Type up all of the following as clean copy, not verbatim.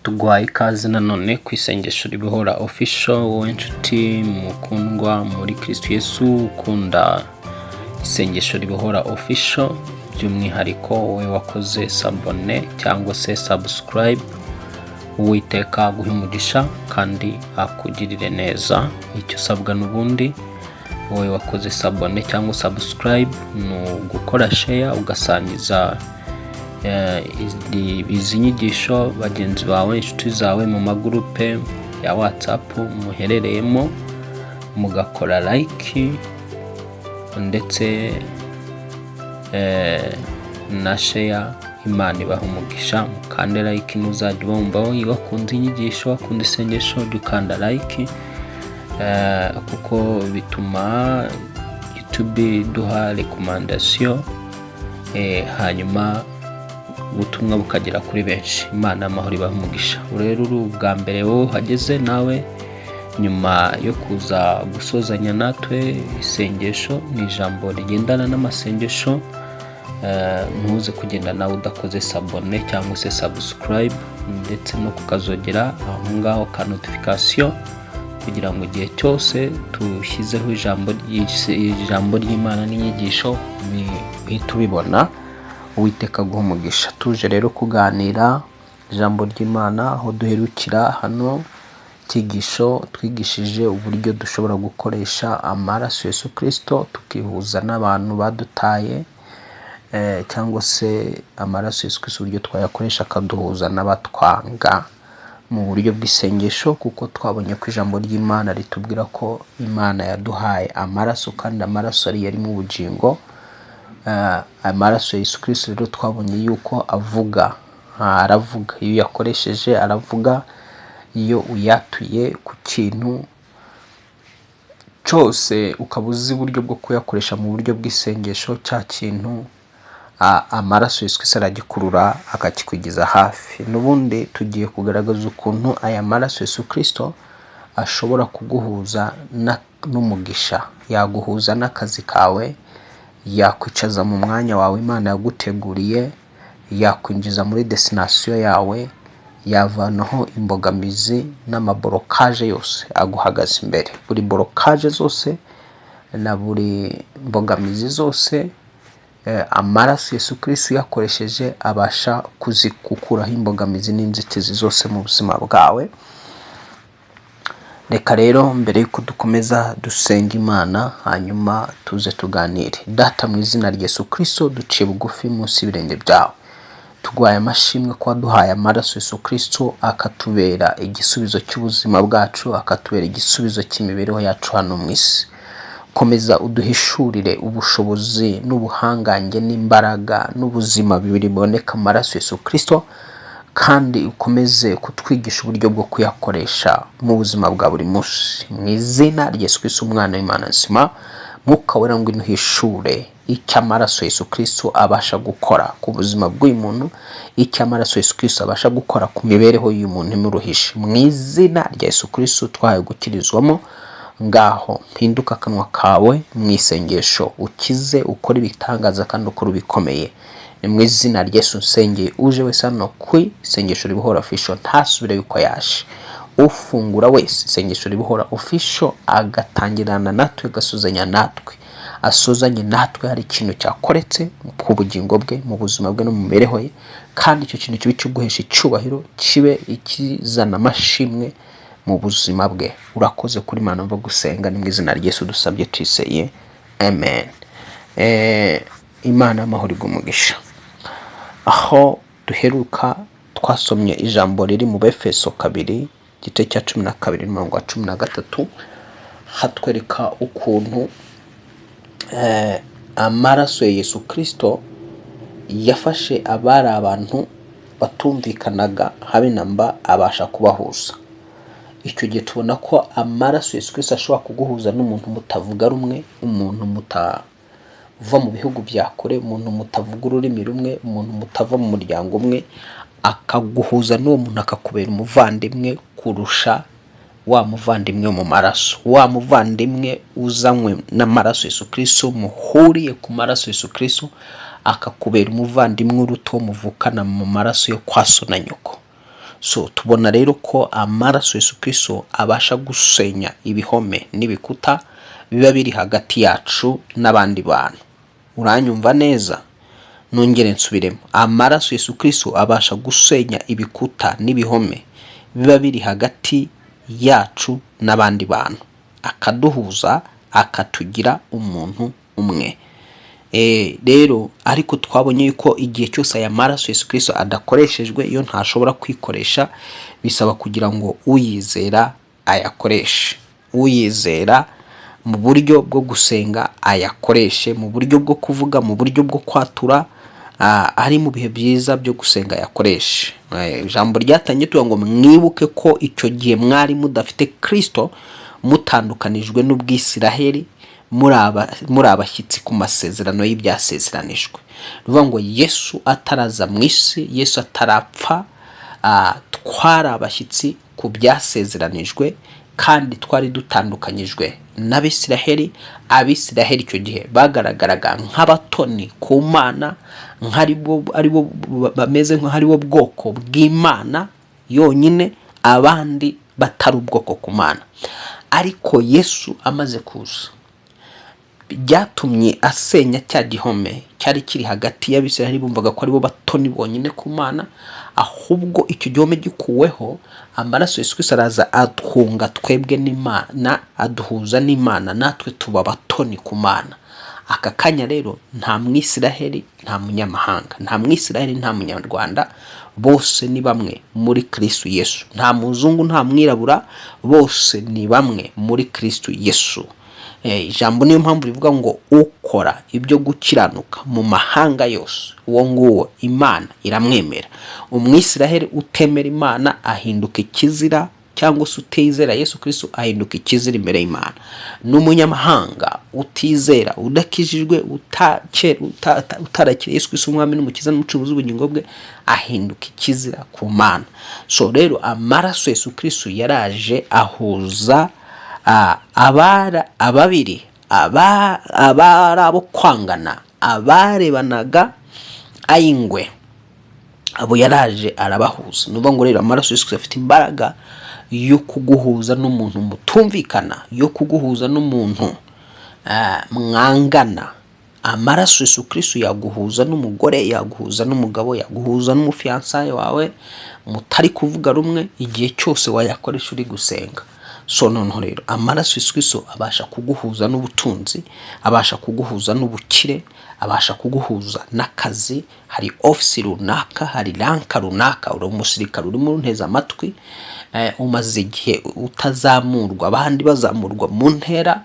Tugwaye ikaze nanone ku isengesho ribohora official, wowe nshuti mukundwa muri Kristo Yesu ukunda isengesho ribohora official, by'umwihariko wowe wakoze sabone cyangwa se subscribe. Uwiteka guha umugisha kandi akugirire neza. Icyo usabwa n'ubundi wowe wakoze sabone cyangwa subscribe no gukora share ugasangiza izi nyigisho bagenzi bawe, inshuti zawe mu magrupe ya WhatsApp muherereyemo, mugakora like ndetse na share. Imana ibaha umugisha, mukande like nuzajya bumva wakunze inyigisho, wakunze isengesho ukanda like, kuko bituma YouTube duha recommendation, hanyuma ubutumwa bukagera kuri benshi. Imana amahoro ibaha umugisha. Rero ubwa mbere wowe hageze nawe nyuma yo kuza gusozanya natwe isengesho, ni ijambo rigendana n'amasengesho, ntuze kugenda nawe udakoze sabone cyangwa se subscribe ndetse no kukazogera aho ngaho ka notification, kugira ngo igihe cyose tushyizeho ijambo ry'Imana n'inyigisho bihita ubibona. Uwiteka guha umugisha. Tuje rero kuganira ijambo ry'Imana aho duherukira hano cyigisho twigishije uburyo dushobora gukoresha amaraso Yesu Kristo tukihuza n'abantu badutaye, cyangwa se amaraso Yesu Kristo uburyo twayakoresha akaduhuza n'abatwanga mu buryo bw'isengesho, kuko twabonye ko ijambo ry'Imana ritubwira ko Imana yaduhaye amaraso kandi amaraso ari mu bugingo. Amaraso Yesu Kristo rero twabonye yuko aravuga, iyo yakoresheje aravuga. Iyo uyatuye ku kintu cyose ukabuza uburyo bwo kuyakoresha mu buryo bw'isengesho, cya kintu amaraso Yesu Kristo aragikurura akakikugeza hafi. N'ubundi tugiye kugaragaza ukuntu aya maraso Yesu Kristo ashobora kuguhuza n'umugisha, yaguhuza n'akazi kawe, yakwicaza mu mwanya wawe Imana yaguteguriye, yakwinjiza muri destination yawe, yavanaho imbogamizi n'amaborokaje yose aguhagaze imbere. Buri borokaje zose na buri mbogamizi zose, amaraso Yesu Kristo yakoresheje abasha kuzikukuraho imbogamizi n'inzitizi zose mu buzima bwawe. Reka rero mbere yuko dukomeza dusenga Imana, hanyuma tuze tuganire. Data, mu izina rya Yesu Kristo duciye bugufi munsi y'ibirenge byawe, tugwaye amashimwe ko waduhaye amaraso Yesu Kristo akatubera igisubizo cy'ubuzima bwacu, akatubera igisubizo cy'imibereho yacu hano mu isi. Komeza uduhishurire ubushobozi n'ubuhangange n'imbaraga n'ubuzima bibiri biboneka amaraso Yesu Kristo, kandi ukomeze kutwigisha uburyo bwo kuyakoresha mu buzima bwa buri munsi. Mu izina rya Yesu Kristo umwana w'Imana nzima, Mwuka Wera ngo uduhishure icyo amaraso Yesu Kristo abasha gukora ku buzima bw'uyu muntu, icyo amaraso Yesu Kristo abasha gukora ku mibereho y'uyu muntu imuruhishe. Mu izina rya Yesu Kristo twahaye gukirizwamo, ngaho mpinduka akanwa kawe mu isengesho, ukize, ukora ibitangaza kandi ukora bikomeye. Mu izina rya Yesu nsengeye uje wese hano ku isengesho ribohora official ntasubire yuko yaje. Ufungura wese isengesho ribohora official agatangirana natwe, gasuzanya natwe, asozanye natwe hari ikintu cyakoretse ku bugingo bwe, mu buzima bwe no mu mibereho ye, kandi icyo kintu kibe cyuguhesha icyubahiro, kibe ikizana amashimwe mu buzima bwe. Urakoze kuri Imana mva gusenga, ni mu izina rya Yesu dusabye twiseye, amen. Imana amahoro igumugisha. Aho duheruka twasomye ijambo riri mu Befeso 2 igice cya 12 umurongo wa 13, hatwereka ukuntu amaraso ya Yesu Kristo yafashe abari abantu batumvikanaga habe namba abasha kubahuza. Icyo gihe tubona ko amaraso Yesu Kristo ashobora kuguhuza n'umuntu mutavuga rumwe, umuntu mutava mu bihugu bya kure, umuntu mutavuga ururimi rumwe, umuntu mutava mu muryango umwe, akaguhuza n'uwo muntu akakubera umuvandimwe kurusha wa muvandimwe mu maraso. Wa muvandimwe uzanywe n'amaraso Yesu Kristo, muhuriye ku maraso Yesu Kristo, akakubera umuvandimwe uruto muvukana mu maraso yo kwa so na nyoko. So tubona rero ko amaraso Yesu Kristo abasha gusenya ibihome n'ibikuta biba biri hagati yacu n'abandi bantu. Uranyumva neza? Nongere nsubiremo. Amaraso Yesu Kristo abasha gusenya ibikuta n'ibihome biba biri hagati yacu n'abandi bantu, akaduhuza, akatugira umuntu umwe. Rero ariko twabonye yuko igihe cyose aya maraso Yesu Kristo adakoreshejwe, iyo ntashobora kwikoresha, bisaba kugira ngo uyizera ayakoreshe. Uyizera mu buryo bwo gusenga ayakoreshe, mu buryo bwo kuvuga, mu buryo bwo kwatura, ari mu bihe byiza byo gusenga yakoreshe. Ijambo ryatangiye tuvuga ngo mwibuke ko icyo gihe mwari mudafite Kristo, mutandukanijwe n'ubwisiraheli, muri abashyitsi ku masezerano y'ibyasezeranijwe. Nuvuga ngo Yesu ataraza mu isi, Yesu atarapfa, twari abashyitsi ku byasezeranijwe, kandi twari dutandukanyijwe n'abisiraheli. Abisiraheli icyo gihe bagaragaraga nk'abatoni ku Mana, aribo bameze nk'aribo bwoko bw'Imana yonyine, abandi batari ubwoko ku Mana. Ariko Yesu amaze kuza, byatumye asenya cya gihome cyari kiri hagati y'abisiraheli, bumvaga ko aribo batoni bonyine ku Mana. Ahubwo icyo gihome gikuweho, amaraso Yesu Kristo araza atwunga twebwe n'Imana, aduhuza n'Imana, natwe tuba batoni ku Mana. Aka kanya rero nta mwisiraheli, nta munyamahanga, nta mwisiraheli, nta munyarwanda, bose ni bamwe muri Kristo Yesu. Nta muzungu, nta mwirabura, bose ni bamwe muri Kristo Yesu. Ijambo niyo mpamvu rivuga ngo ukora ibyo gukiranuka mu mahanga yose, uwo nguwo Imana iramwemera. Umwisiraheli utemera Imana ahinduka ikizira, cyangwa se utizera Yesu Kristo ahinduka ikizira imbere y'Imana. N'umunyamahanga utizera, udakijijwe, utarakira Yesu Kristo umwami n'umukiza n'umucunguzi w'ubugingo bwe, ahinduka ikizira ku Mana. So rero amaraso Yesu Kristo yaraje ahuza ababiri, abari abo kwangana, abarebanaga ayingwe, abo yaraje arabahuza. Nuvuga ngo rero amaraso Yesu Kristo afite imbaraga yo kuguhuza n'umuntu mutumvikana, yo kuguhuza n'umuntu mwangana. Amaraso Yesu Kristo yaguhuza n'umugore, yaguhuza n'umugabo, yaguhuza n'umufiansaye wawe mutari kuvuga rumwe, igihe cyose wayakoresha uri gusenga. So noneho rero amaraso Yesu Kristo abasha kuguhuza n'ubutunzi, abasha kuguhuza n'ubukire, abasha kuguhuza n'akazi. Hari office runaka, hari ranka runaka, uri umusirikare uri mu nteza amatwi, umaze igihe utazamurwa, abandi bazamurwa mu ntera,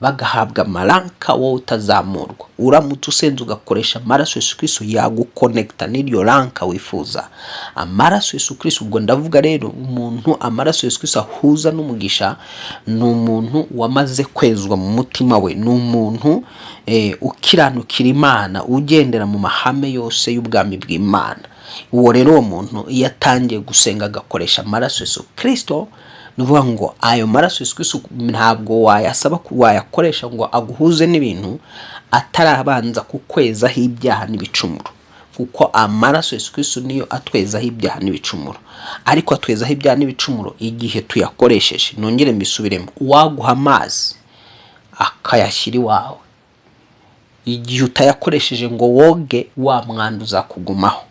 bagahabwa amaranka, wowe utazamurwa. Uramutse usenze ugakoresha amaraso Yesu Kristo yagukonekta n'iryo ranka wifuza. Amaraso Yesu Kristo, ubwo ndavuga rero umuntu amaraso Yesu Kristo ahuza n'umugisha, ni umuntu wamaze kwezwa mu mutima we, ni umuntu ukiranukira Imana, ugendera mu mahame yose y'ubwami bw'Imana. Uwo rero uwo muntu iyo atangiye gusenga agakoresha amaraso Yesu Kristo, nuvuga ngo ayo maraso Yesu Kristo ntabwo wayasaba wayakoresha ngo aguhuze n'ibintu atarabanza kukwezaho ibyaha n'ibicumuro, kuko amaraso Yesu Kristo niyo atwezaho ibyaha n'ibicumuro. Ariko atwezaho ibyaha n'ibicumuro igihe tuyakoresheje. Nongere mbisubiremo, waguha amazi akayashyira iwawe, igihe utayakoresheje ngo woge, wa mwanda uzakugumaho.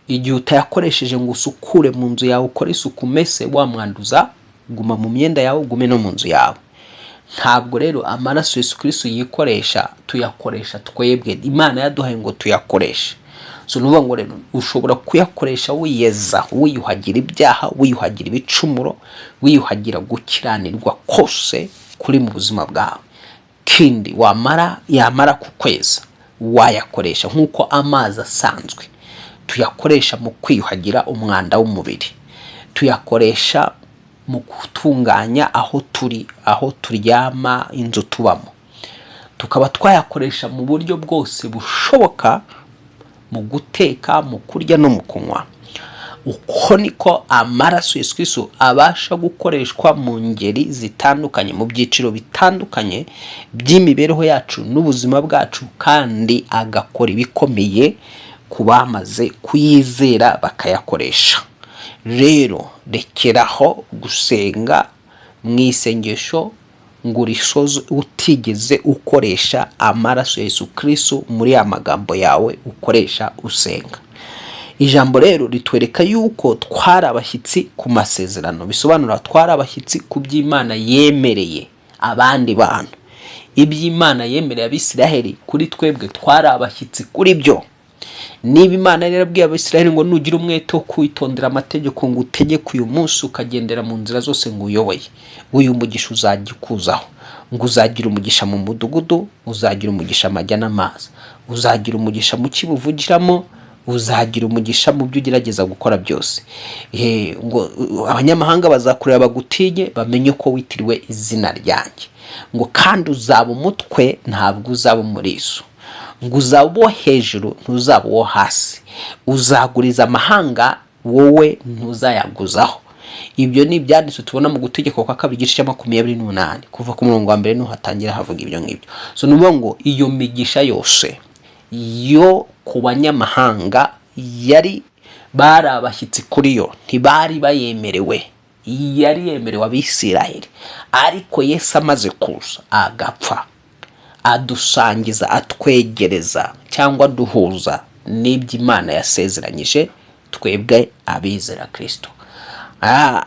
Igihe utayakoresheje ngo usukure mu nzu yawe, ukore isuku mese, wa mwanduza guma mu myenda yawe, ugume no mu nzu yawe. Ntabwo rero amaraso Yesu Kristo yikoresha, tuyakoresha twebwe. Imana yaduhaye ngo tuyakoreshe. So nuvuga ngo rero ushobora kuyakoresha wiyeza, wiyuhagira ibyaha, wiyuhagira ibicumuro, wiyuhagira gukiranirwa kose kuri mu buzima bwawe. Kindi yamara kukweza, wayakoresha nk'uko amazi asanzwe tuyakoresha mu kwiyuhagira umwanda w'umubiri, tuyakoresha mu gutunganya aho turyama, inzu tubamo, tukaba twayakoresha mu buryo bwose bushoboka, mu guteka, mu kurya no mu kunywa. Uko niko amaraso Yesu Kristo abasha gukoreshwa mu ngeri zitandukanye, mu byiciro bitandukanye by'imibereho yacu n'ubuzima bwacu, kandi agakora ibikomeye ku bamaze kuyizera bakayakoresha. Rero rekeraho gusenga mu isengesho ngo urisoze utigeze ukoresha amaraso ya Yesu Kristo muri ya magambo yawe ukoresha usenga. Ijambo rero ritwereka yuko twari abashyitsi ku masezerano, bisobanura twari abashyitsi ku by'Imana yemereye abandi bantu. Iby'Imana yemereye Abisiraheli kuri twebwe twari abashyitsi kuri byo. Niba Imana yarabwiye Abisiraheli ngo nugira umwete wo kwitondera amategeko ngo utegeke uyu munsi ukagendera mu nzira zose ngo uyoboye, uyu mugisha uzagikuzaho, ngo uzagira umugisha mu mudugudu, uzagira umugisha amajya n'amazi, uzagira umugisha mu kibuvugiramo, uzagira umugisha mu byo ugerageza gukora byose. Ngo abanyamahanga bazakureba bagutinye bamenye ko witiriwe izina ryanjye. Ngo kandi uzaba umutwe ntabwo uzaba umurizo, ngo uzaba uwo hejuru ntuzaba uwo hasi, uzaguriza amahanga wowe ntuzayaguzaho. Ibyo ni ibyanditse tubona mu Gutegeka kwa 2:28 kuva ku murongo wa 1 hatangira havuga ibyo ngibyo. So nuvuga ngo iyo migisha yose yo ku banyamahanga yari bari abashyitsi kuri yo, ntibari bayemerewe, yari yemerewe Abisiraheli. Ariko Yesu amaze kuza agapfa, adusangiza, atwegereza cyangwa duhuza n'iby'Imana yasezeranyije twebwe abizera Kristo.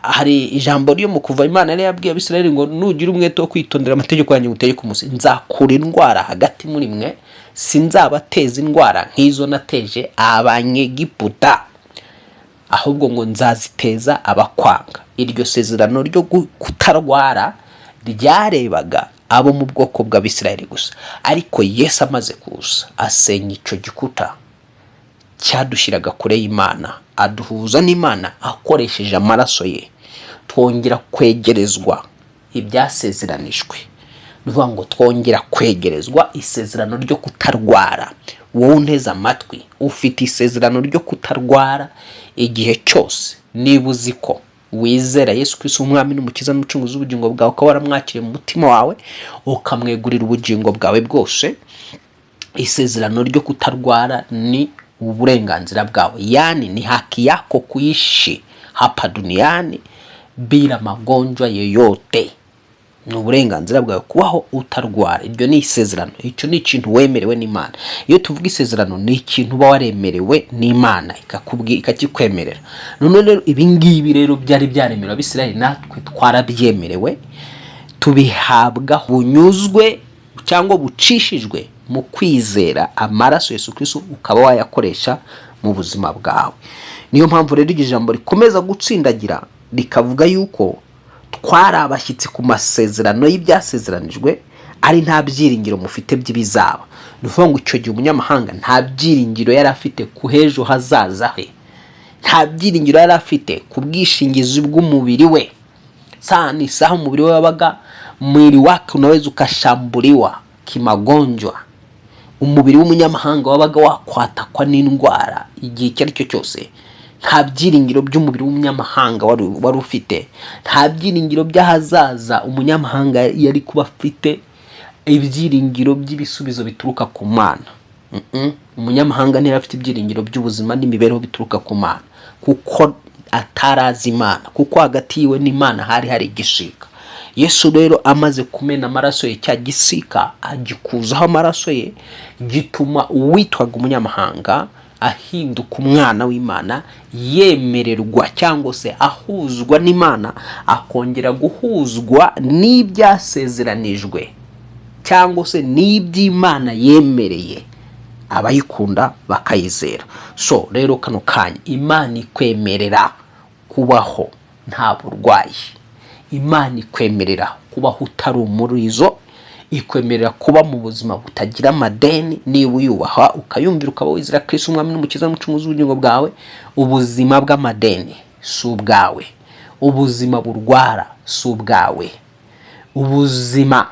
Hari ijambo ryo mu Kuva Imana yari yabwiye Abisiraheli ngo nugira umwete wo kwitondera amategeko yanjye utegeke umunsi, nzakura indwara hagati muri mwe, sinzabateza indwara nk'izo nateje Abanyegiputa, ahubwo ngo nzaziteza abakwanga. Iryo sezerano ryo kutarwara ryarebaga abo mu bwoko bw'Abisiraheli gusa. Ariko Yesu amaze kuza asenya ico gikuta cyadushyiraga kure y'Imana, aduhuza n'Imana akoresheje amaraso ye, twongera kwegerezwa ibyasezeranijwe. Nuvuga ngo twongera kwegerezwa isezerano ryo kutarwara. Wowe unteze amatwi ufite isezerano ryo kutarwara igihe cyose, niba uzi ko wizera Yesu Kristo umwami n'umukiza n'umucunguzi w'ubugingo bwawe, ukaba waramwakiriye mu mutima wawe ukamwegurira ubugingo bwawe bwose, isezerano ryo kutarwara ni uburenganzira bwawe. Yani ni haki yako kuishi hapa duniani bila magonjwa yoyote. Ni uburenganzira bwawe kubaho utarwara. Iryo ni isezerano, icyo ni ikintu wemerewe n'Imana. Iyo tuvuga isezerano ni ikintu uba waremerewe n'Imana ikakikwemerera. None rero ibi ngibi rero byari byaremerewe Abisiraheli, natwe twarabyemerewe, tubihabwa bunyuzwe cyangwa bucishijwe mu kwizera amaraso Yesu Kristo, ukaba wayakoresha mu buzima bwawe. Niyo mpamvu rero ijambo rikomeza gutsindagira rikavuga yuko twari abashyitsi ku masezerano y'ibyasezeranijwe, ari nta byiringiro mufite by'ibizaba. Nuvuga ngo icyo gihe umunyamahanga nta byiringiro yari afite ku hejo hazaza he, nta byiringiro yari afite ku bwishingizi bw'umubiri we. Sana saha umubiri we wabaga, mwili wake unaweza ukashambuliwa kimagonjwa. Umubiri w'umunyamahanga wabaga wakwatakwa n'indwara igihe icyo ari cyo cyose. Nta byiringiro by'umubiri w'umunyamahanga wari ufite, nta byiringiro by'ahazaza umunyamahanga yari kuba afite, ibyiringiro by'ibisubizo bituruka ku Mana. Umunyamahanga ntiyari afite ibyiringiro by'ubuzima n'imibereho bituruka ku Mana, kuko atarazi Imana, kuko hagati yiwe n'Imana hari igisika. Yesu rero amaze kumena amaraso ye, cya gisika agikuzaho amaraso ye, gituma uwitwaga umunyamahanga ahinduka umwana w'Imana, yemererwa cyangwa se ahuzwa n'Imana, akongera guhuzwa n'ibyasezeranijwe cyangwa se n'iby'Imana yemereye abayikunda bakayizera. So rero kano kanya Imana ikwemerera kubaho nta burwayi, Imana ikwemerera kubaho utari umurizo, ikwemerera kuba mu buzima butagira amadeni. Niba uyubaha ukayumvira ukaba wizera Kristo umwami n'umukiza n'umucunguzi w'ubugingo bwawe, ubuzima bw'amadeni si ubwawe, ubuzima burwara si ubwawe, ubuzima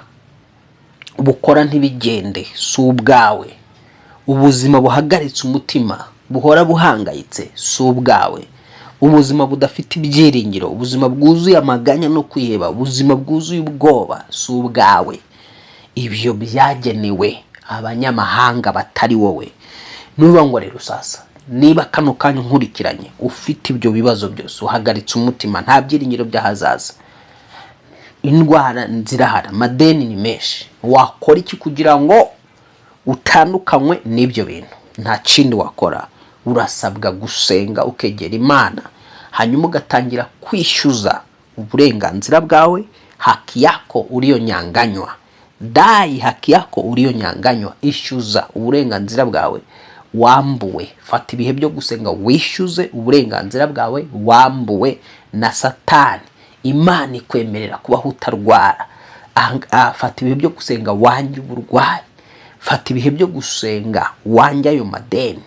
bukora ntibigende si ubwawe, ubuzima buhagaritse umutima buhora buhangayitse si ubwawe, ubuzima budafite ibyiringiro, ubuzima bwuzuye amaganya no kwiheba, ubuzima bwuzuye ubwoba si ubwawe. Ibyo byagenewe abanyamahanga batari wowe. nuvuga ngo rero sasa niba kano kanya nkurikiranye ufite ibyo bibazo byose, uhagaritse umutima, nta byiringiro by'ahazaza, indwara zirahara, amadeni ni menshi, wakora iki kugira ngo utandukanywe n'ibyo bintu? Nta kindi wakora, urasabwa gusenga ukegera Imana, hanyuma ugatangira kwishyuza uburenganzira bwawe, haki yako uliyonyanganywa. Dai haki yako uliyonyanganywa, ishyuza uburenganzira bwawe wambuwe. Fata ibihe byo gusenga wishyuze uburenganzira bwawe wambuwe na Satani. Imana ikwemerera kubaho utarwara. Fata ibihe byo gusenga wanjye uburwayi, fata ibihe byo gusenga wanjye ayo madeni,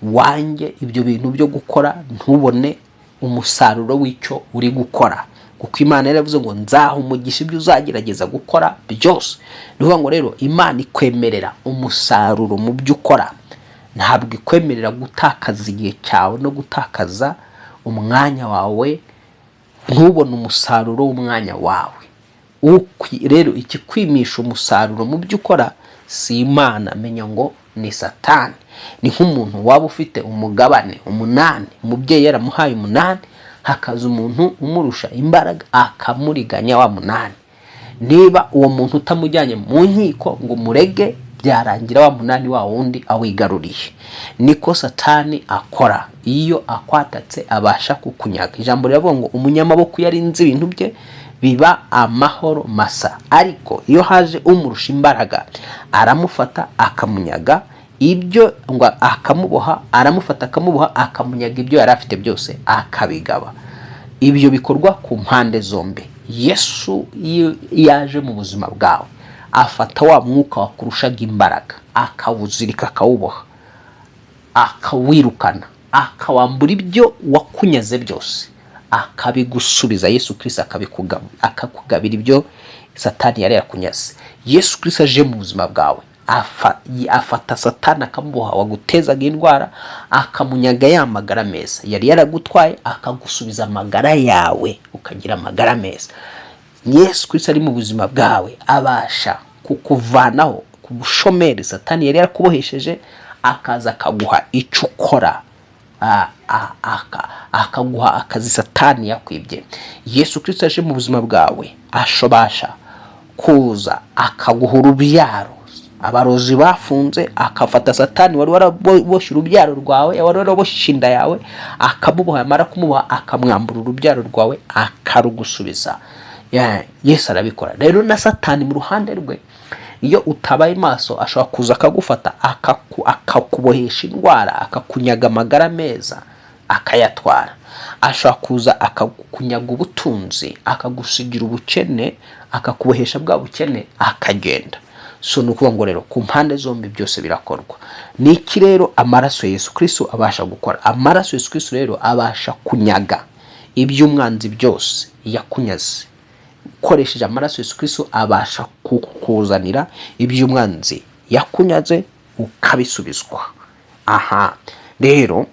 wanjye ibyo bintu byo gukora ntubone umusaruro w'icyo uri gukora, kuko Imana yaravuze ngo nzaha umugisha ibyo uzagerageza gukora byose. Nuvuga ngo rero Imana ikwemerera umusaruro mu byo ukora, ntabwo ikwemerera gutakaza igihe cyawe no gutakaza umwanya wawe ntubone umusaruro w'umwanya wawe. Rero ikikwimisha umusaruro mu byo ukora si Imana, menya ngo ni Satani. Ni nk'umuntu waba ufite umugabane 8, umubyeyi yaramuhaye 8, hakaza umuntu umurusha imbaraga akamuriganya wa 8. Niba uwo muntu utamujyanye mu nkiko ngo murege, byarangira wa 8 wa wundi awigaruriye. Niko Satani akora, iyo akwatatse abasha kukunyaga. Ijambo riravuga ngo umunyamaboko yarinze ibintu bye biba amahoro masa, ariko iyo haje umurusha imbaraga aramufata akamunyaga ibyo, ngo akamuboha, aramufata akamuboha akamunyaga ibyo yari afite byose akabigaba. Ibyo bikorwa ku mpande zombi. Yesu yaje mu buzima bwawe, afata wa mwuka wakurushaga imbaraga akawuzirika, akawuboha, akawirukana, akawambura ibyo wakunyaze byose, akabigusubiza. Yesu Kristo akakugabira ibyo Satani yari yakunyaze. Yesu Kristo aje mu buzima bwawe, afata Satani akamuboha wagutezaga indwara, akamunyaga ya magara meza yari yaragutwaye, akagusubiza amagara yawe ukagira amagara meza. Yesu Kristo ari mu buzima bwawe, abasha kukuvanaho ku bushomeri Satani yari yarakubohesheje, akaza akaguha icyo ukora, akaguha akazi Satani yakwibye. Yesu Kristo aje mu buzima bwawe, ashobasha kuza akaguha urubyaro. Abarozi bafunze, akafata Satani wari waraboshye urubyaro rwawe, wari waraboshye inda yawe, akamuboha, amara kumuboha akamwambura urubyaro rwawe akarugusubiza. Yesu arabikora. Rero na Satani mu ruhande rwe, iyo utabaye maso, ashobora kuza akagufata akakubohesha indwara, akakunyaga amagara meza akayatwara. Ashobora kuza akakunyaga ubutunzi, akagusigira ubukene, akakubohesha bwa bukene akagenda. So nukuvuga ngo rero ku mpande zombi byose birakorwa. Niki rero amaraso Yesu Kristo abasha gukora? Amaraso Yesu Kristo rero abasha kunyaga iby'umwanzi byose yakunyaze. Ukoresheje amaraso Yesu Kristo abasha kukuzanira iby'umwanzi yakunyaze ukabisubizwa. Aha rero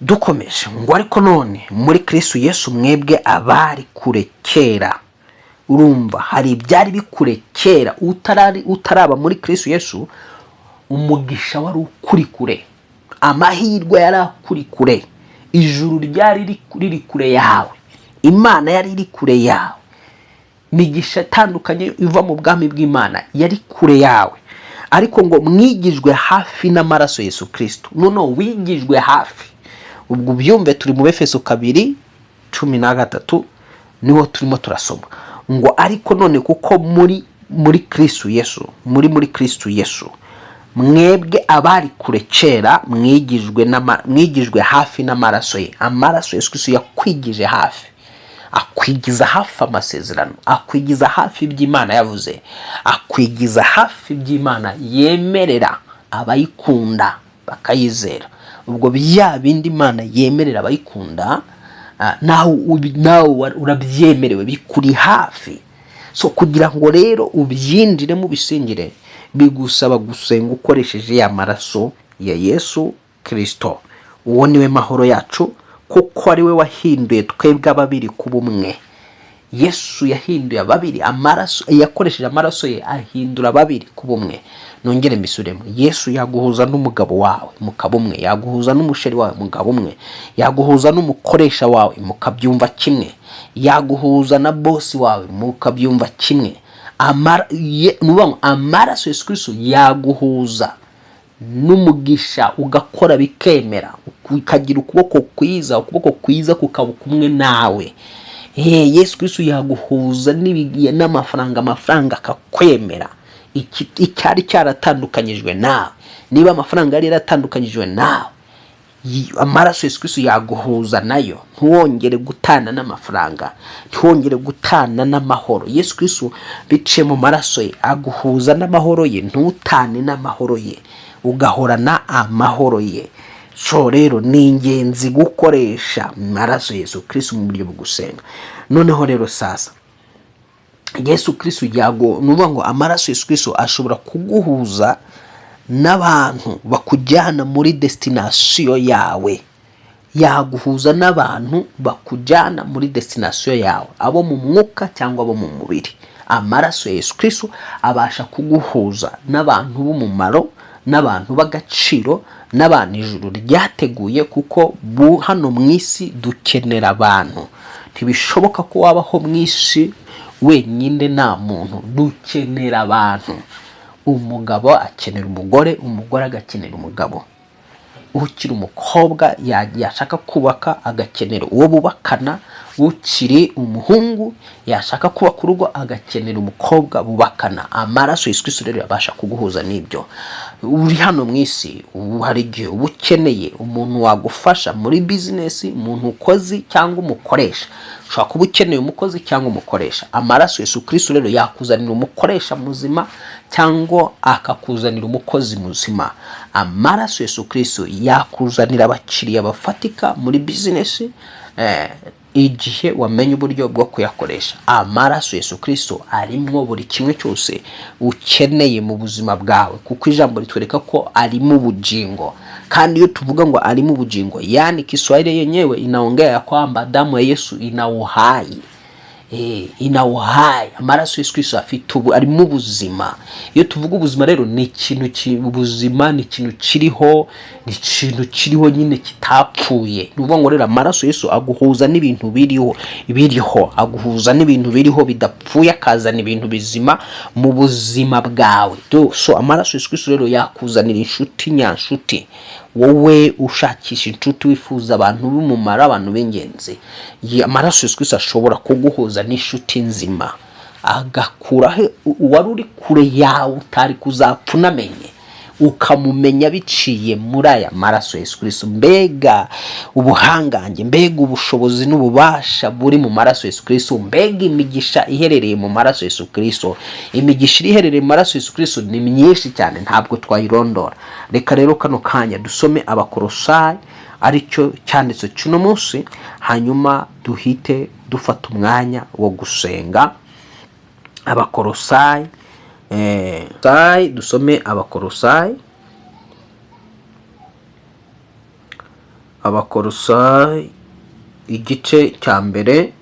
dukomeje ngo ariko none muri Kristo Yesu mwebwe abari kure kera. Urumva hari ibyari bikure kera, utaraba muri Kristo Yesu, umugisha wari ukuri kure, amahirwe yari akuri kure, ijuru ryari riri kure yawe, Imana yari iri kure yawe, imigisha itandukanye iva mu bwami bw'Imana yari kure yawe. Ariko ngo mwigijwe hafi n'amaraso Yesu Kristo. Wigijwe hafi. Ubwo byumve turi mu Efeso 2:13 niho turimo turasoma ngo ariko none kuko muri Kristo Yesu, muri Kristo Yesu mwebwe abari kure kera mwigijwe hafi n'amaraso ye. Amaraso Yesu Kristo yakwigije hafi, akwigiza hafi amasezerano, akwigiza hafi iby'Imana yavuze, akwigiza hafi iby'Imana yemerera abayikunda bakayizera. Ubwo bya bindi Imana yemerera abayikunda, nawe urabyemerewe, bikuri hafi. So kugira ngo rero ubyinjire mu bisingire, bigusaba gusenga ukoresheje ya maraso ya Yesu Kristo. Uwo niwe mahoro yacu, kuko ari we wahinduye twebwe ababiri kuba umwe. Yesu yahinduye ababiri, amaraso yakoresheje amaraso ye ahindura ababiri kuba umwe. Nongere mbisuremo, Yesu yaguhuza n'umugabo wawe mukaba umwe, yaguhuza n'umusheri wawe mugabo umwe, yaguhuza n'umukoresha wawe mukabyumva kimwe, yaguhuza na bosi wawe mukabyumva kimwe. Amaraso Yesu Kristo yaguhuza n'umugisha ugakora bikemera, ukagira ukuboko kwiza kukaba kumwe nawe. Yesu Kristo yaguhuza n'amafaranga akakwemera. Icyari cyaratandukanyijwe nawe, niba amafaranga yari yaratandukanyijwe nawe, amaraso Yesu Kristo yaguhuza nayo. Ntuwongere gutana n'amafaranga, ntuwongere gutana n'amahoro. Yesu Kristo biciye mu maraso ye aguhuza n'amahoro ye, ntutane n'amahoro ye, ugahorana amahoro ye. So rero ni ingenzi gukoresha amaraso Yesu Kristo mu buryo bwo gusenga. Noneho rero sasa Yesu Kristo nuvuga ngo amaraso Yesu Kristo ashobora kuguhuza n'abantu bakujyana muri destination yawe. Yaguhuza n'abantu bakujyana muri destination yawe, abo mu mwuka cyangwa abo mu mubiri. Amaraso Yesu Kristo abasha kuguhuza n'abantu b'umumaro, n'abantu b'agaciro, n'abantu ijuru ryateguye, kuko hano mu isi dukenera abantu. Ntibishoboka ko wabaho mu isi wenyine nta muntu, dukenera abantu. Umugabo akenera umugore, umugore agakenera umugabo. Ukiri umukobwa yashaka kubaka agakenera uwo bubakana, ukiri umuhungu yashaka kubaka urugo agakenera umukobwa bubakana. Amaraso Yesu Kristo rero yabasha kuguhuza n'ibyo. Uri hano mu isi hari igihe uba ukeneye umuntu wagufasha muri business, umuntu ukozi cyangwa umukoresha. Ushobora kuba ukeneye umukozi cyangwa umukoresha. Amaraso Yesu Kristo rero yakuzanira umukoresha muzima cyangwa akakuzanira umukozi muzima. Amaraso Yesu Kristo yakuzanira abakiriya bafatika muri business, igihe wamenye uburyo bwo kuyakoresha. Amaraso Yesu Kristo arimo buri kimwe cyose ukeneye mu buzima bwawe, kuko ijambo ritwereka ko ari mu bugingo. Kandi iyo tuvuga ngo ari mu bugingo, yani Kiswahili yenyewe inaongea kwamba damu ya Yesu ina uhai. Inawuhaye. Amaraso Yesu Kristo afite ari mu buzima. Iyo tuvuga ubuzima rero ni ikintu ubuzima ni ikintu kiriho, nyine kitapfuye. Nuvuga ngo rero amaraso Yesu aguhuza n'ibintu biriho, aguhuza n'ibintu biriho bidapfuye, akazana ibintu bizima mu buzima bwawe. So amaraso Yesu Kristo rero yakuzanira inshuti nyanshuti. Wowe ushakisha inshuti, wifuza abantu b'umumaro, abantu b'ingenzi, amaraso Yesu Kristo ashobora kuguhuza n'inshuti nzima, agakuraho wari uri kure yawe utari kuzapfa unamenye, ukamumenya biciye muri aya maraso Yesu Kristo. Mbega ubuhangange, mbega ubushobozi n'ububasha buri mu maraso Yesu Kristo, mbega imigisha iherereye mu maraso Yesu Kristo. Imigisha iherereye mu maraso Yesu Kristo ni myinshi cyane, ntabwo twayirondora. Reka rero kano kanya dusome Abakolosayi, aricyo cyanditse cy'uno munsi, hanyuma duhite dufata umwanya wo gusenga. Abakolosayi, dusome Abakolosayi igice cya mbere.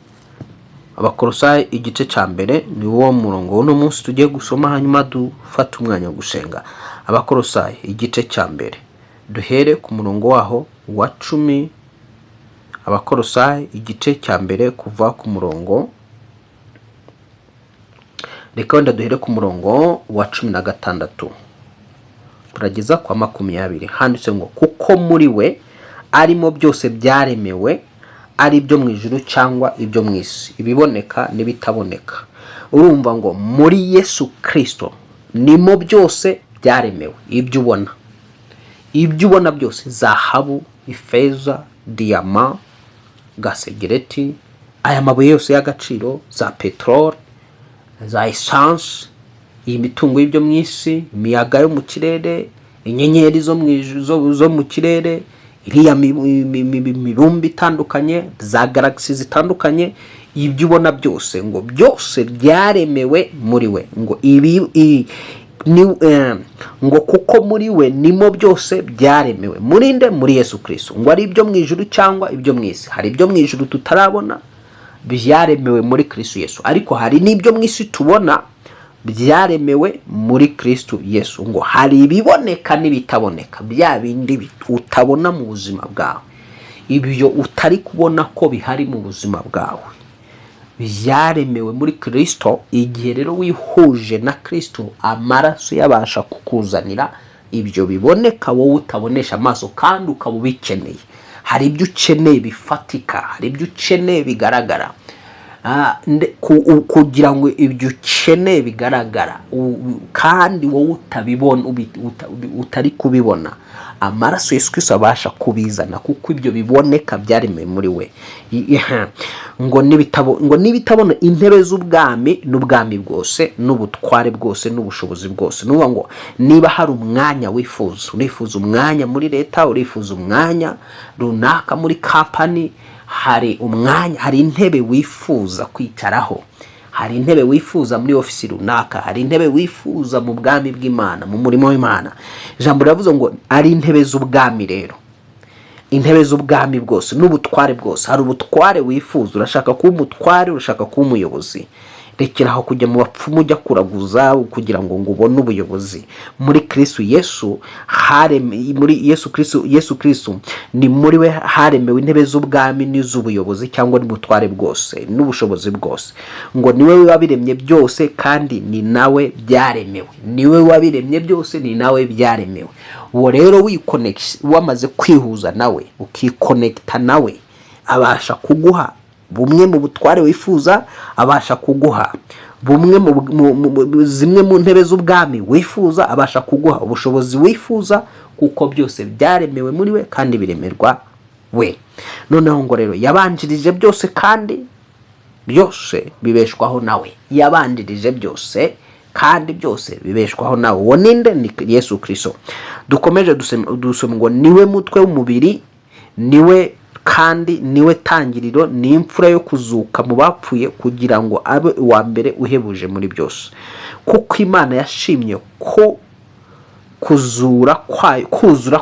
Abakolosayi igice cya mbere ni wo murongo w'uno munsi tugiye gusoma, hanyuma dufata umwanya wo gusenga. Abakolosayi igice cya mbere duhere ku murongo waho wa 10. Abakolosayi igice cya mbere kuva ku murongo, reka wenda duhere ku murongo wa 16 turageza kwa 20. Handitse ngo kuko muri we arimo byose byaremewe, ari ibyo mu ijuru cyangwa ibyo mu isi, ibiboneka n'ibitaboneka. Urumva ngo muri Yesu Kristo nimo byose byaremewe. Ibyo ubona byose, zahabu, ifeza, diyama, gasegereti, aya mabuye yose y'agaciro, za petrol, za essence, iyi mitungo y'ibyo mu isi, imiyaga yo mu kirere, inyenyeri zo mu kirere, iriya mibumbi itandukanye, za galaxy zitandukanye, ibyo ubona byose ngo byose byaremewe muri we. Ngo ngo kuko muri we nimo byose byaremewe. Muri Yesu Kristo. Ngo ari ibyo mu ijuru cyangwa ibyo mu isi. Hari ibyo mu ijuru tutarabona, byaremewe muri Kristo Yesu, ariko hari n'ibyo mu isi tubona byaremewe muri Kristo Yesu. Ngo hari ibiboneka n'ibitaboneka, bya bindi utabona mu buzima bwawe, ibyo utari kubona ko bihari mu buzima bwawe, byaremewe muri Kristo. Igihe rero wihuje na Kristo, amaraso yabasha kukuzanira ibyo biboneka wowe utabonesha amaso kandi ukaba ubikeneye. Hari ibyo ukeneye bifatika, hari ibyo ukeneye bigaragara, kugira ngo ibyo ukeneye bigaragara kandi wowe utabibona, utari kubibona, amaraso Yesu Kristo abasha kubizana, kuko ibyo biboneka byaremewe muri we. ngo nibitabona intebe z'ubwami n'ubwami bwose n'ubutware bwose n'ubushobozi bwose. Nuvuga ngo niba hari umwanya urifuza umwanya muri leta, urifuza umwanya runaka muri company, hari umwanya, hari intebe wifuza kwicaraho, hari intebe wifuza muri ofisi runaka, hari intebe wifuza mu bwami bw'Imana, mu murimo w'Imana. Ijambo riravuze ngo ari intebe z'ubwami. Rero intebe z'ubwami bwose n'ubutware bwose. Hari ubutware wifuza, urashaka kuba umutware, urashaka kuba umuyobozi. Rekeraho kujya mu bapfumu ujya kuraguza kugira ngo ubone ubuyobozi. Muri Kristo Yesu muri Yesu Kristo ni muri we haremewe intebe z'ubwami n'iz'ubuyobozi, cyangwa n'ubutware bwose n'ubushobozi bwose. Ngo niwe wabiremye byose kandi ni nawe byaremewe. Niwe wabiremye byose, ni nawe byaremewe. Uwo rero wamaze kwihuza nawe, ukikonekta nawe, abasha kuguha bumwe mu butware wifuza, abasha kuguha bumwe zimwe mu ntebe z'ubwami wifuza, abasha kuguha ubushobozi wifuza, kuko byose byaremewe muri we kandi biremerwa we. Noneho ngo rero yabanjirije byose kandi byose bibeshwaho nawe. Yabanjirije byose kandi byose bibeshwaho nawe. Uwo ninde? Ni Yesu Kristo. Dukomeje dusoma ngo niwe mutwe w'umubiri, niwe kandi niwe tangiriro n'imfura yo kuzuka mu bapfuye, kugira ngo abe uwa mbere uhebuje muri byose. Kuko Imana yashimye ko kuzura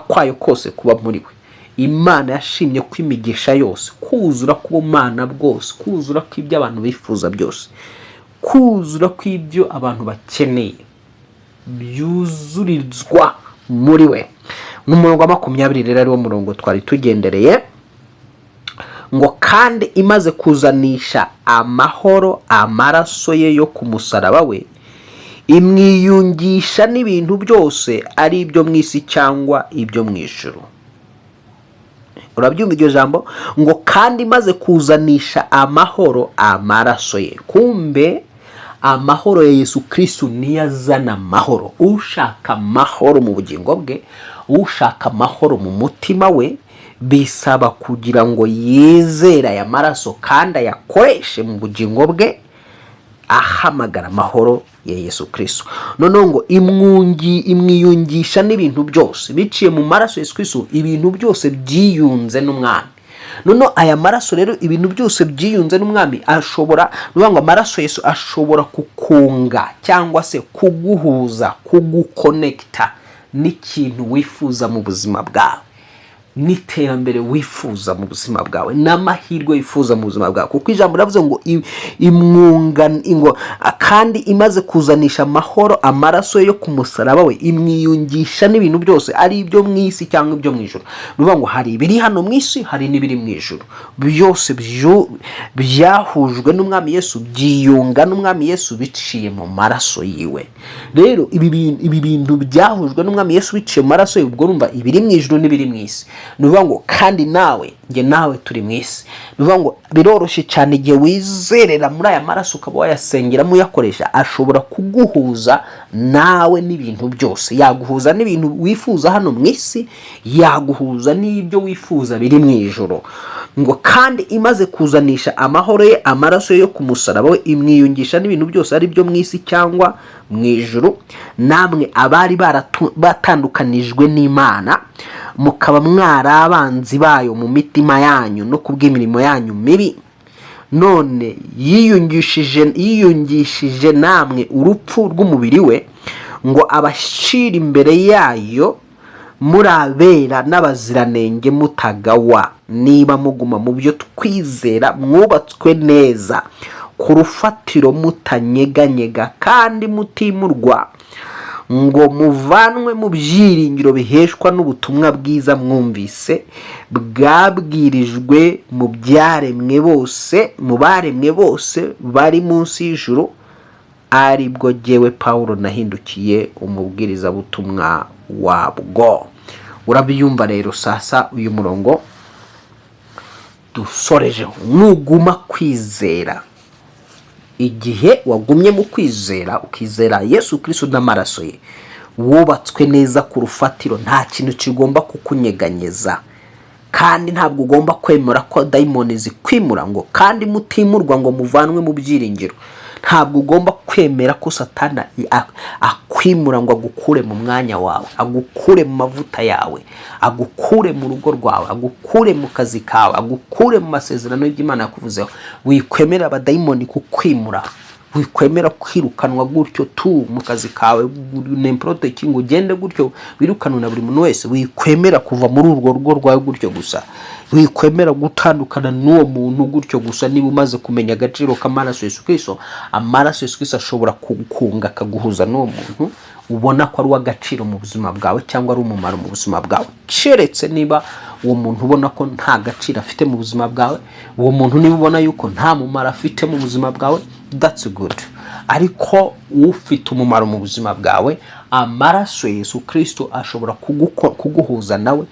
kwayo kose kuba muri we. Imana yashimye ko imigisha yose, kuzura k'ubumana bwose, kuzura kw'ibyo abantu bifuza byose, kuzura kw'ibyo abantu bakeneye, byuzurizwa muri we. N'umurongo wa 20 rero ari wo murongo twari tugendereye. Ngo kandi imaze kuzanisha amahoro amaraso ye yo ku musaraba we, imwiyungisha n'ibintu byose, ari ibyo mu isi cyangwa ibyo mu ijuru. Urabyumva iryo jambo? Ngo kandi imaze kuzanisha amahoro amaraso ye. Kumbe amahoro ya Yesu Kristo niyo azana amahoro. Ushaka amahoro mu bugingo bwe, ushaka amahoro mu mutima we, bisaba kugira ngo yizere aya maraso kandi ayakoreshe mu bugingo bwe, ahamagara amahoro ya Yesu Kristo. Noneho ngo imwiyungisha n'ibintu byose. Biciye mu maraso ya Yesu Kristo, ibintu byose byiyunze n'umwami. Noneho aya maraso rero, ibintu byose byiyunze n'umwami, ashobora nuvuga ngo amaraso Yesu ashobora kukunga cyangwa se kuguhuza, kugukonekta n'ikintu wifuza mu buzima bwawe, n'iterambere wifuza mu buzima bwawe, n'amahirwe wifuza mu buzima bwawe. Kuko ijambo riravuze ngo imwunga, kandi imaze kuzanisha amahoro amaraso yo ku musaraba we, imwiyungisha n'ibintu byose, ari ibyo mu isi cyangwa ibyo mu ijuru. Nuvuga ngo hari ibiri hano mu isi, hari n'ibiri mu ijuru. Byose byahujwe n'umwami Yesu, byiyunga n'umwami Yesu biciye mu maraso yiwe. Rero ibi bintu byahujwe n'umwami Yesu biciye mu maraso yiwe, ubwo urumva ibiri mu ijuru n'ibiri mu isi. Nuvuga ngo kandi nawe turi mu isi. Nuvuga ngo biroroshye cyane igihe wizerera muri aya maraso, ukaba wayasengeramo uyakoresha, ashobora kuguhuza nawe n'ibintu byose. Yaguhuza n'ibintu wifuza hano mu isi, yaguhuza n'ibyo wifuza biri mu ijuru. Ngo kandi imaze kuzanisha amahoro ye amaraso yo ku musaraba we, imwiyungisha n'ibintu byose, ari byo mu isi cyangwa mu ijuru. Namwe abari batandukanijwe n'Imana, mukaba mwari abanzi bayo mu mitima yanyu no kubw'imirimo yanyu mibi, none yiyungishije namwe urupfu rw'umubiri we, ngo abashira imbere yayo murabera n'abaziranenge mutagawa, niba muguma mu byo twizera, mwubatswe neza ku rufatiro mutanyeganyega kandi mutimurwa, ngo muvanwe mu byiringiro biheshwa n'ubutumwa bwiza mwumvise, bwabwirijwe mu byaremwe bose, mu baremwe bose bari munsi y'ijuru, aribwo jyewe Pawulo nahindukiye umubwiriza butumwa wabwo. Urabiyumva rero sasa uyu murongo dusorejeho, nuguma kwizera. Igihe wagumye mu kwizera, ukizera Yesu Kristo n'amaraso ye, wubatswe neza ku rufatiro, nta kintu kigomba kukunyeganyeza, kandi ntabwo ugomba kwemera ko dayimoni zikwimura ngo kandi mutimurwa ngo muvanwe mu byiringiro. Ntabwo ugomba kwemera ko Satani akwimura ngo agukure mu mwanya wawe, agukure mu mavuta yawe, agukure mu rugo rwawe, agukure mu kazi kawe, agukure mu masezerano y'Imana yakuvuzeho. Wikwemera abadayimoni kukwimura, wikwemera kwirukanwa gutyo tu mu kazi kawe, n'improte kingo ugende gutyo wirukanwa na buri muntu wese. Wikwemera kuva muri urwo rugo rwawe gutyo gusa, wikwemera gutandukana n'uwo muntu gutyo gusa. Niba umaze kumenya agaciro k'amaraso Yesu Kristo, amaraso Yesu Kristo ashobora kukunga akaguhuza n'uwo muntu ubona ko ari uw'agaciro mu buzima bwawe cyangwa ari umumaro mu buzima bwawe. Keretse niba uwo muntu ubona ko nta gaciro afite mu buzima bwawe, uwo muntu niba ubona yuko nta mumaro afite mu buzima bwawe, that's good. Ariko ufite umumaro mu buzima bwawe, amaraso Yesu Kristo ashobora kuguhuza nawe,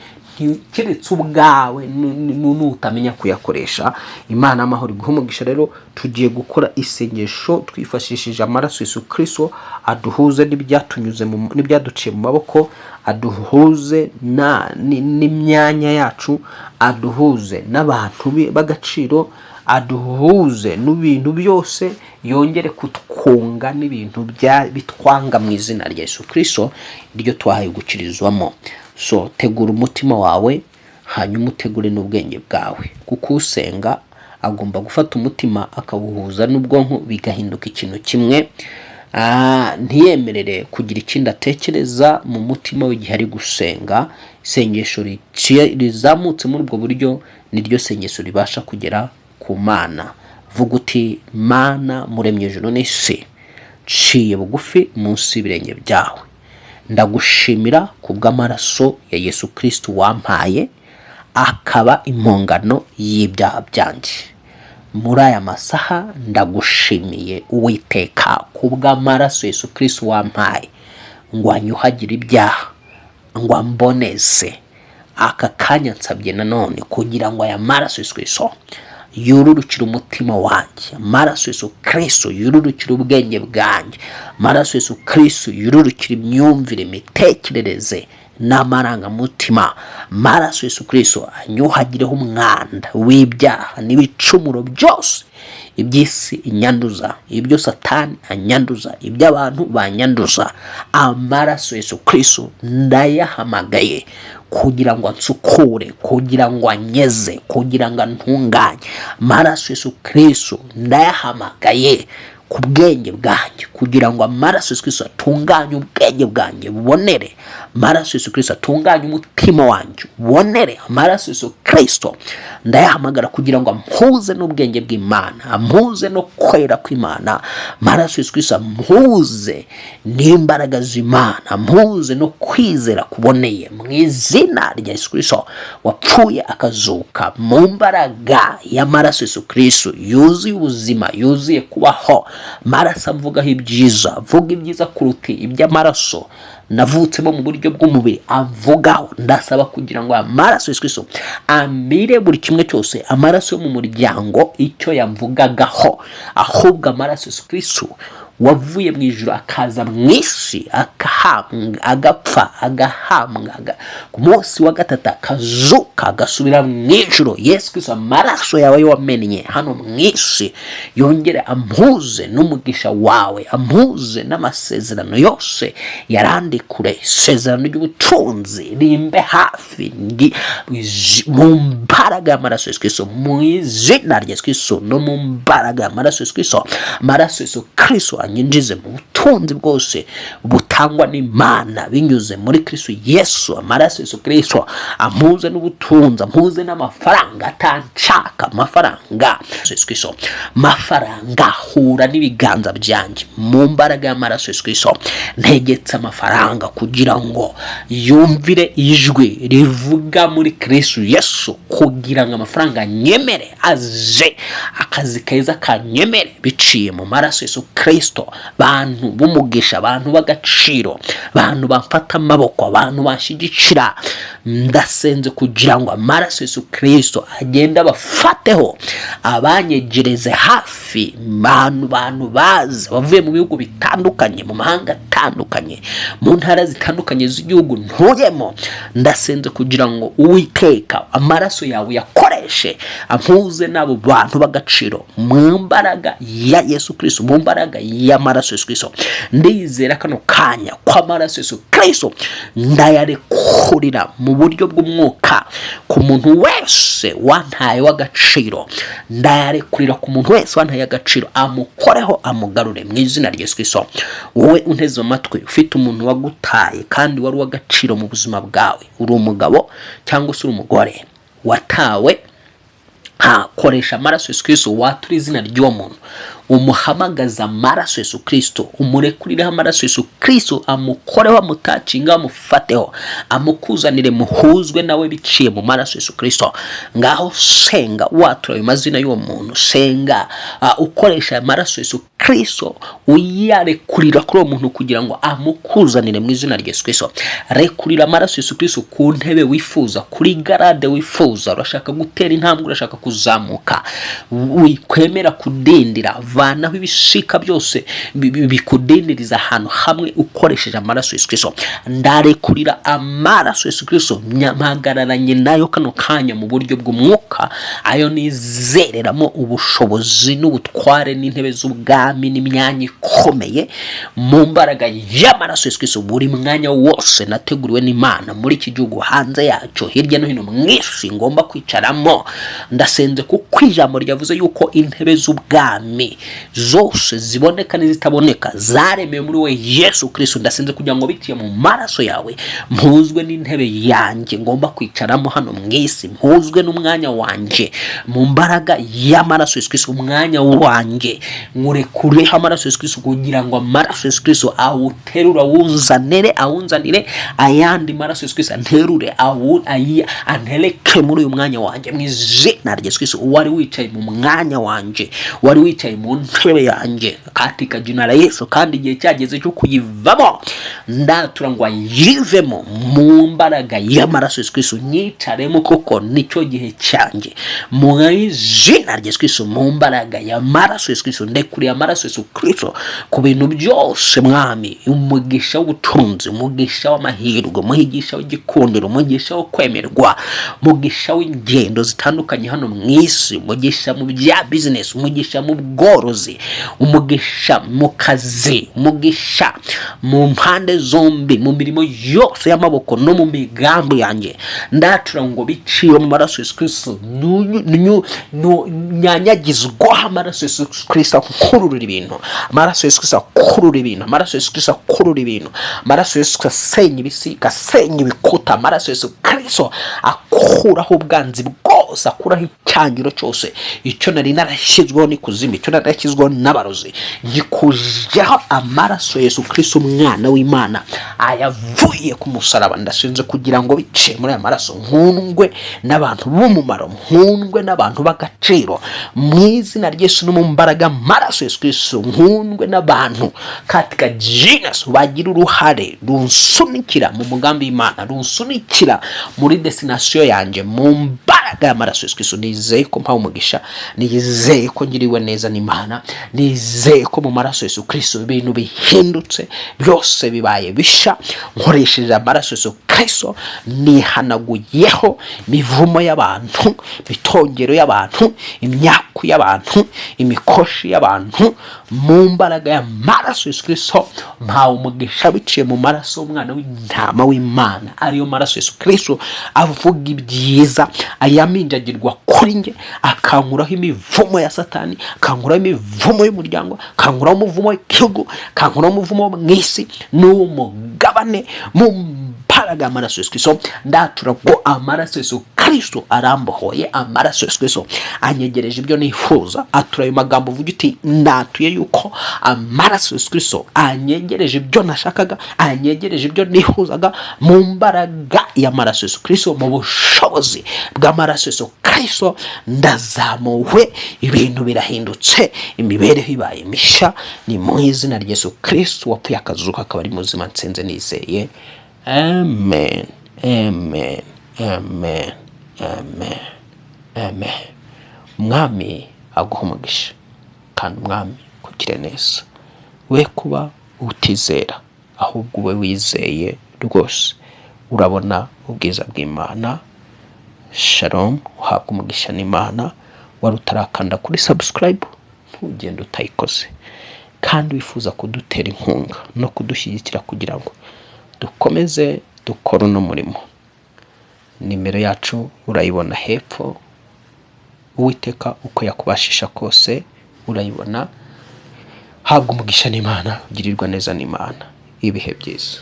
keretse ubwawe nutamenya kuyakoresha. Imana amahoro iguhe umugisha. Rero tugiye gukora isengesho twifashishije amaraso Yesu Kristo, aduhuze n'ibyatunyuze n'ibyaduciye mu maboko, aduhuze n'imyanya yacu, aduhuze n'abantu b'agaciro, aduhuze n'ibintu byose, yongere kutwunga n'ibintu bitwanga mu izina rya Yesu Kristo iryo twahaye gukirizwamo. So tegura umutima wawe, hanyuma utegure n'ubwenge bwawe, kuko usenga agomba gufata umutima akawuhuza n'ubwonko bigahinduka ikintu kimwe. Ntiyemerere kugira ikindi atekereza mu mutima w'igihe ari gusenga. Isengesho rizamutse muri ubwo buryo niryo sengesho ribasha kugera ku Mana. Vuga uti: Mana muremye ijuru n'isi, nciye bugufi munsi y'ibirenge byawe, ndagushimira kubw'amaraso ya Yesu Kristo wampaye, akaba impongano y'ibyaha byanjye. Muri aya masaha ndagushimiye Uwiteka kubw'amaraso Yesu Kristo wampaye, ngo anyuhagire ibyaha, ngo amboneze. Aka kanya nsabye nanone kugira ngo aya maraso Yesu Kristo yururukira umutima wanjye, amaraso Yesu Kristo yururukira ubwenge bwanjye, amaraso Yesu Kristo yururukira imyumvire, imitekerereze n'amarangamutima. Amaraso Yesu Kristo anyuhagireho umwanda w'ibyaha n'ibicumuro byose, iby'isi inyanduza, ibyo Satani anyanduza, iby'abantu banyanduza. Amaraso Yesu Kristo ndayahamagaye kugira ngo ansukure, kugira ngo anyeze, kugira ngo antunganye. Amaraso Yesu Kristo ndayahamagaye ku bwenge bwanjye, kugira ngo amaraso Yesu Kristo atunganye ubwenge bwanjye bubonere. Amaraso Yesu Kristo atunganye umutima wanjye ubonere. Amaraso Yesu Kristo ndayahamagara kugira ngo ampuze n'ubwenge bw'Imana, ampuze no kwera kw'Imana. Amaraso Yesu Kristo ampuze n'imbaraga z'Imana, ampuze no kwizera kuboneye mu izina rya Yesu Kristo wapfuye akazuka. Mu mbaraga y'amaraso Yesu Kristo yuzuye ubuzima, yuzuye kubaho. Maraso avugaho ibyiza, vuga ibyiza kuruta iby'amaraso navutsemo mu buryo bw'umubiri avugaho. Ndasaba kugira ngo amaraso Yesu Kristo amire buri kimwe cyose, amaraso yo mu muryango icyo yamvugagaho, ahubwo amaraso Yesu Kristo wavuye mu ijuru akaza mu isi, akahambwa, agapfa, agahambwa, ku munsi wa gatatu akazuka, agasubira mu ijuru. Yesu Kristo, amaraso yawe wamennye hano mu isi yongere ampuze n'umugisha wawe, ampuze n'amasezerano yose yarandi kure. Isezerano ry'ubutunzi rimbe hafi mu mbaraga y'amaraso Yesu Kristo, mu izina rya Yesu Kristo no mu mbaraga y'amaraso Yesu Kristo. Amaraso Yesu Kristo anyinjize mu butunzi bwose butangwa n'Imana binyuze muri Kristo Yesu. Amaraso Yesu Kristo ampuze n'ubutunzi, ampuze n'amafaranga atanshaka. Amafaranga Yesu Kristo, mafaranga hura n'ibiganza byanjye mu mbaraga y'amaraso Yesu Kristo. Ntegetse amafaranga kugira ngo yumvire ijwi rivuga muri Kristo Yesu, kugira ngo amafaranga nyemere aze, akazi keza kanyemere biciye mu maraso Yesu Kristo. Bantu b'umugisha, abantu b'agaciro, bantu bamfata amaboko, abantu bashigikira, ndasenze kugira ngo amaraso Yesu Kristo agenda bafateho, abanyegereze hafi. Bantu baza bavuye mu bihugu bitandukanye, mu mahanga atandukanye, mu ntara zitandukanye z'igihugu ntuyemo, ndasenze kugira ngo Uwiteka amaraso yawe yakoreshe ampuze n'abo bantu b'agaciro mu mbaraga ya Yesu Kristo, mu mbaraga y'amaraso Yesu Kristo. Ndizera kano kanya kwa amaraso Yesu Kristo ndayarekurira mu buryo bw'umwuka ku muntu wese wantaye w'agaciro. Ndayarekurira ku muntu wese wantaye agaciro, amukoreho amugarure mu izina rya Yesu Kristo. Wowe unteze amatwi ufite umuntu wagutaye kandi wari w'agaciro mu buzima bwawe, uri umugabo cyangwa se uri umugore watawe, koresha amaraso Yesu Kristo, watura izina ry'uwo muntu, umuhamagaza amaraso Yesu Kristo, umurekurireho amaraso Yesu Kristo, amukoreho, amutacinga, amufateho, amukuzanire muhuzwe nawe biciye mu maraso Yesu Kristo. Ngaho senga watura ayo mazina y'uwo muntu, senga ukoresha amaraso Yesu Kristo, uyarekurira kuri uwo muntu kugira ngo amukuzanire mu izina rya Yesu Kristo. Rekurira amaraso Yesu Kristo ku ntebe wifuza, kuri garade wifuza. Urashaka gutera intambwe, urashaka kuzamuka, wikwemera kudindira, vanaho ibishika byose bikudindiriza ahantu hamwe ukoresheje amaraso Yesu Kristo. Ndarekurira amaraso Yesu Kristo, mpagararanye nayo kano kanya mu buryo bw'umwuka, ayo nizereramo ubushobozi n'ubutware n'intebe z'ubwami n'imyanya ikomeye mu mbaraga y'amaraso Yesu Kristo. Buri mwanya wose nateguriwe n'Imana muri iki gihugu, hanze yacyo, hirya no hino mu isi ngomba kwicaramo, ndasenze kuko ijambo ryavuze yuko intebe z'ubwami zose ziboneka n'izitaboneka zaremewe muri we Yesu Kristo. Ndasenze kugira ngo bitiye mu maraso yawe mpuzwe n'intebe yanjye ngomba kwicaramo hano mu isi, mpuzwe n'umwanya wanjye mu mbaraga y'amaraso Yesu Kristo. Umwanya wanjye nkurekureho amaraso Yesu Kristo kugira ngo amaraso Yesu Kristo awuterura, awunzanire ayandi maraso Yesu Kristo, anterure antereke muri uyu mwanya wanjye mu izina rya Yesu Kristo. Wari wicaye mu mwanya wanjye, wari wicaye mu ntebe yanjye katika jina la Yesu, kandi igihe cyageze cyo kuyivamo, ndatura ngo ayivemo mu mbaraga y'amaraso Yesu Kristo. Nyicaremo kuko nicyo gihe cyanjye mu izina rya Yesu Kristo, mu mbaraga y'amaraso Yesu Kristo. Ndekuriye amaraso Yesu Kristo ku bintu byose mwami, umugisha w'ubutunzi, umugisha w'amahirwe, umugisha w'igikundiro, umugisha wo kwemerwa, umugisha w'ingendo zitandukanye hano mu isi, umugisha mu bya business, umugisha mu bworozi, umugisha mu kazi, umugisha mu mpande zombi, mu mirimo yose y'amaboko no mu migambi yanjye. Ndatura ngo biciye mu maraso Yesu Kristo, nyanyagizwa amaraso Yesu Kristo akurura ibintu, amaraso Yesu Kristo akurura ibintu, amaraso Yesu Kristo akurura ibintu, amaraso Yesu Kristo asenya ibisika, asenya ibikuta, amaraso Yesu Kristo akuraho ubwanzi bwose, akuraho icyangiro cyose, icyo nari narashyizweho n'ikuzimu, icyo narashyizweho n'abarozi, gikujeho amaraso Yesu Kristo umwana w'Imana ayavuye ku musaraba. Ndasenze kugira ngo bice muri aya maraso nkundwe n'abantu b'umumaro, nkundwe n'abantu b'agaciro mu izina rya Yesu, no mu mbaraga amaraso Yesu Kristo, nkundwe n'abantu katika jina bagira uruhare runsunikira mu mugambi w'Imana, runsunikira muri destination yanjye mu mbaraga y'amaraso Yesu Kristo. Nizeye ko mpawe umugisha, nizeye ko ngiriwe neza n'Imana, nizeye ko mu maraso Yesu Kristo ibintu bihindutse, byose bibaye bisha. Nkoresheje amaraso Yesu Kristo nihanaguyeho imivumo y'abantu, bitongero y'abantu, imyaku y'abantu, imikoshi y'abantu mu mbaraga y'amaraso Yesu Kristo. Mpawe umugisha biciye mu maraso umwana w'intama w'Imana, ariyo maraso Yesu Kristo avuga ibyiza, yaminjagirwa kuri nge, akankuraho imivumo ya Satani, akankuraho imivumo y'umuryango, akankuraho umuvumo w'igihugu, akankuraho umuvumo wo mu isi n'umugabane mu mbaraga amaraso Yesu Kristo. Ndatura ko amaraso Yesu Kristo arambohoye, amaraso Yesu Kristo anyegereje ibyo nifuza. Atura ayo magambo uvuga uti ndatuye yuko amaraso Yesu Kristo anyegereje ibyo nashakaga, anyegereje ibyo nifuzaga mu mbaraga y'amaraso Yesu Kristo, mu bushobozi bw'amaraso Yesu Kristo ndazamuwe, ibintu birahindutse, imibereho ibaye misha. Ni mu izina rya Yesu Kristo wapfuye akazuka akaba ari muzima, nsenze nizeye. Amen, amen, amen, amen, amen. Mwami aguha umugisha kandi mwami kugire neza, we kuba utizera ahubwo ube wizeye rwose, urabona ubwiza bw'Imana. Shalom, uhabwa umugisha n'Imana. Wari utarakanda kuri subscribe ntugende utayikoze, kandi wifuza kudutera inkunga no kudushyigikira kugira ngo dukomeze dukora uno murimo, nimero yacu urayibona hepfo. Uwiteka uko yakubashisha kose urayibona. Habwa umugisha n'Imana, ugirirwa neza n'Imana. Ibihe byiza.